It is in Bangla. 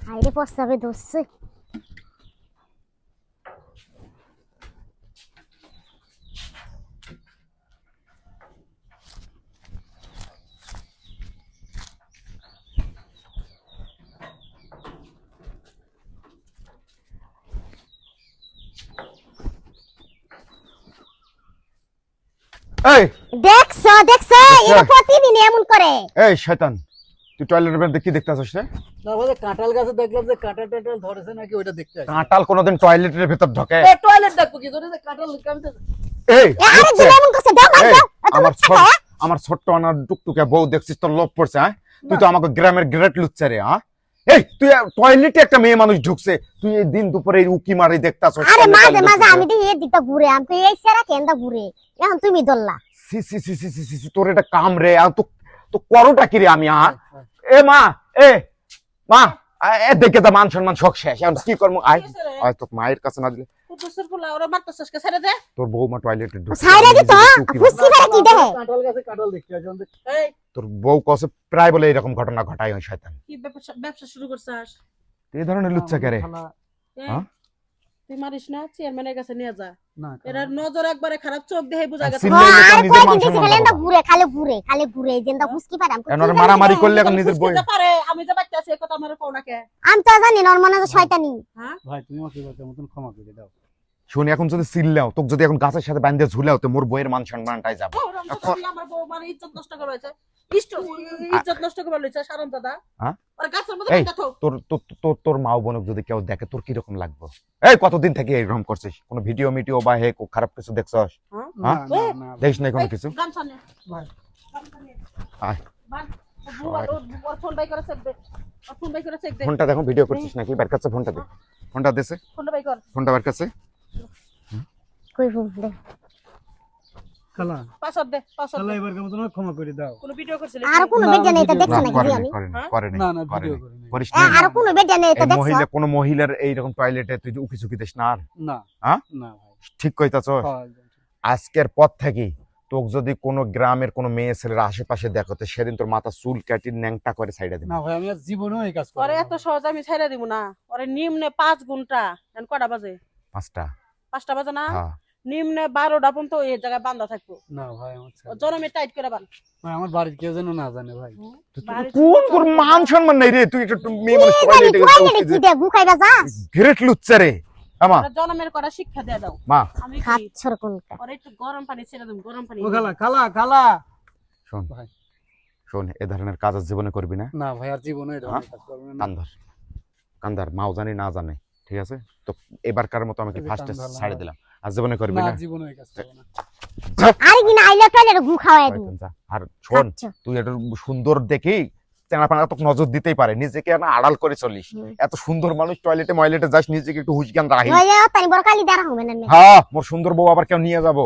হাইরে প্রস্তাবে ধরছে। এই দেখছো দেখছো এটা প্রতিদিন এমন করে। এই শয়তান, তুই টয়লেটের মধ্যে কি দেখতে আসছিস রে? না ভাই কাঁঠাল গাছে দেখলাম যে কাঁঠাল টাটাল ধরেছে নাকি ওইটা দেখতে আসি। কাঁটাল কোনোদিন টয়লেটের ভিতর ঢোকে? এ টয়লেট দেখবো কি ধরে যে কাঁঠাল কামতে। এই আরে দেখছে? দিলে এমন করছে দাও এই, দাও আমার ছোট্ট আনার টুকটুকে বউ দেখছিস তোর লোভ পড়ছে? হ্যাঁ, তুই তো আমাকে গ্রামের গ্রেট লুচ্ছা রে। হ্যাঁ, এই তুই টয়লেটে একটা মেয়ে মানুষ ঢুকছে, তুই এই দিন দুপুরে এই উকি মারি দেখতাছ? আরে মাঝে মাঝে আমি তো এই দিকটা ঘুরে আমি এই সেরা কেনটা ঘুরে এখন তুমি ধরলা। সি সি সি সি সি সি সি, তোর এটা কাম রে। আর তো তো করোটা কি রে? আমি এ মা, এ মা, এ দেখে তো মান সম্মান সব শেষ। এখন কি করবো? আয় তোর মায়ের কাছে না দিলে কুতুসের পোলা ওরা মারতেছস কে ছেড়ে দে। তোর বৌমা টয়লেটে ঢুকছে। সাইরা দি তো ফুসকি করে কি দেখে। কাঁঠাল গাছে কাঁঠাল দেখতে আসি। এই তোর বউ কসে প্রায় বলে এরকম ঘটনা ঘটায় ওই শয়তান। কি ব্যবসা শুরু করছস? এই ধরনের লুচ্চা কে রে? এই, হ্যাঁ? তুই মারিস না, চেয়ারম্যানের কাছে নিয়ে যা। না এরা নজর একবারে খারাপ, চোখ দেখে বুঝা গেছে। সিল- সিল্লাইলে তো আর নিজের কয়দিন মান দেখি সম্মান খালি যাবো। ঘুরে খালি ঘুরে যেটা ফুসকি পারাম। এখন ওর মারামারি করলে এখন নিজের বই। পারে আমি যে বাচ্চা আছে কথা আমার কোনা কে। আমি তো জানি না ওর মনে হয় শয়তানি। হ্যাঁ ভাই তুমি আমাকে এবারের মতন ক্ষমা করে দাও। শুনি এখন যদি সিল্লাও, তোকে যদি এখন গাছের সাথে বাঁধে ঝুলাও, তো মোর বইয়ের মান সম্মানটাই যাবে। আমার বউ মানে ইজ্জত নষ্ট করে হয়েছে। ইজ্জত নষ্ট করে লইছে সারন দাদা। হ্যাঁ? আর গাছের মধ্যে এই, কথা তোর তোর তোর তোর মা বোনক যদি কেউ দেখে তোর কিরকম লাগবে? এই কতদিন থেকে এরকম করছিস? কোনো ভিডিও মিডিও বা হে খারাপ কিছু দেখছস? হ্যাঁ না হ্যাঁ? না না দেখিস নাই কোনো কিছু? গান শুনে ভাই আয় ফোন বাই করে চেক দে। ফোন বাই করে চেক দে। ফোনটা দেখো, ভিডিও করছিস নাকি? বের কাছে ফোনটা দে। ফোনটা দেছে, ফোন বাই কর। ফোনটা বের কাছে। কই ফুল দে খালা পাসওয়ার্ড দে, পাসওয়ার্ড খালা দে। এবারের মতন আমাকে ক্ষমা করে দাও। কোন ভিডিও করছিস? আর কোন না, বেডে নেই তো ভিডিও দেখছ না, নাকি করে আমি? নাই, করে নাই, হ্যাঁ? করে নাই, না না করে ভিডিও নাই। করে নাই। করিস আর না। কোন বেডে নেই তো এই দেখছ। মহিলা, কোন মহিলার এইরকম টয়লেটে তুই উকি ঝুঁকি দিস না। আর না হ্যাঁ? না ভাই ঠিক কইতাছ? হ্যাঁ, আজকের পর থেকে তোকে যদি কোনো গ্রামের কোনো মেয়ে ছেলের আশেপাশে দেখো, তো সেদিন তোর মাথা চুল কাটি ন্যাংটা করে সাইডে দিবি। না ভাই আমি আর জীবনেও এই কাজ করব ওরে না। এত সহজ আমি ছেড়ে দিব না। ওরে নিম্নে 5 ঘন্টা। এখন কয়টা বাজে? 5টা। 5টা বাজে না? হ্যাঁ, নিম্নে 12টা পর্যন্ত এই জায়গায় বান্ধা থাকবো। না ভাই আমার ছেড়ে দাও। জনমে টাইট করে বান। ভাই আমার বাড়ির কেউ যেন না জানে ভাই। কোন তোর মান সম্মান নাই রে? তুই একটা মেয়ে মানুষ টয়লেটে টয়লেটে কি দে গু খাইবা যা। গ্রেট লুচ্চা রে। আমা জনমের করা শিক্ষা দিয়ে দাও। মা আমি কি খাচ্ছর কোনটা। ওরে একটু গরম পানি ছেড়ে দেব, গরম পানি। ও খালা খালা খালা শোন, ভাই শোন, এ ধরনের কাজ আর জীবনে করবি না। না ভাই আর জীবনে এই ধরনের কাজ করব না। কান্দার কান্দার মাও জানি না জানে, ঠিক আছে? তো এবারকার মতো আমাকে এই যে ফার্স্টে কান ধরলাম। ছাড়ে দিলাম, আর জীবনে করবি না না। জীবনে এই কাজ করব না। আর কি না আইলে টয়লেটে গু খাওয়াই দিই। শয়তান যা। আর শোন, তুই এটা সুন্দর দেখেই চেনাপানা তোকে নজর দিতেই পারে, নিজেকে না আড়াল করে চলিস। এত সুন্দর মানুষ টয়লেটে ময়লেটে যাস, নিজেকে একটু হুঁশ জ্ঞান রাখিস। ওই যে তাই বড় কালি দ্বারা হবে না। হ্যাঁ, মোর সুন্দর বউ আবার কেউ নিয়ে যাবো।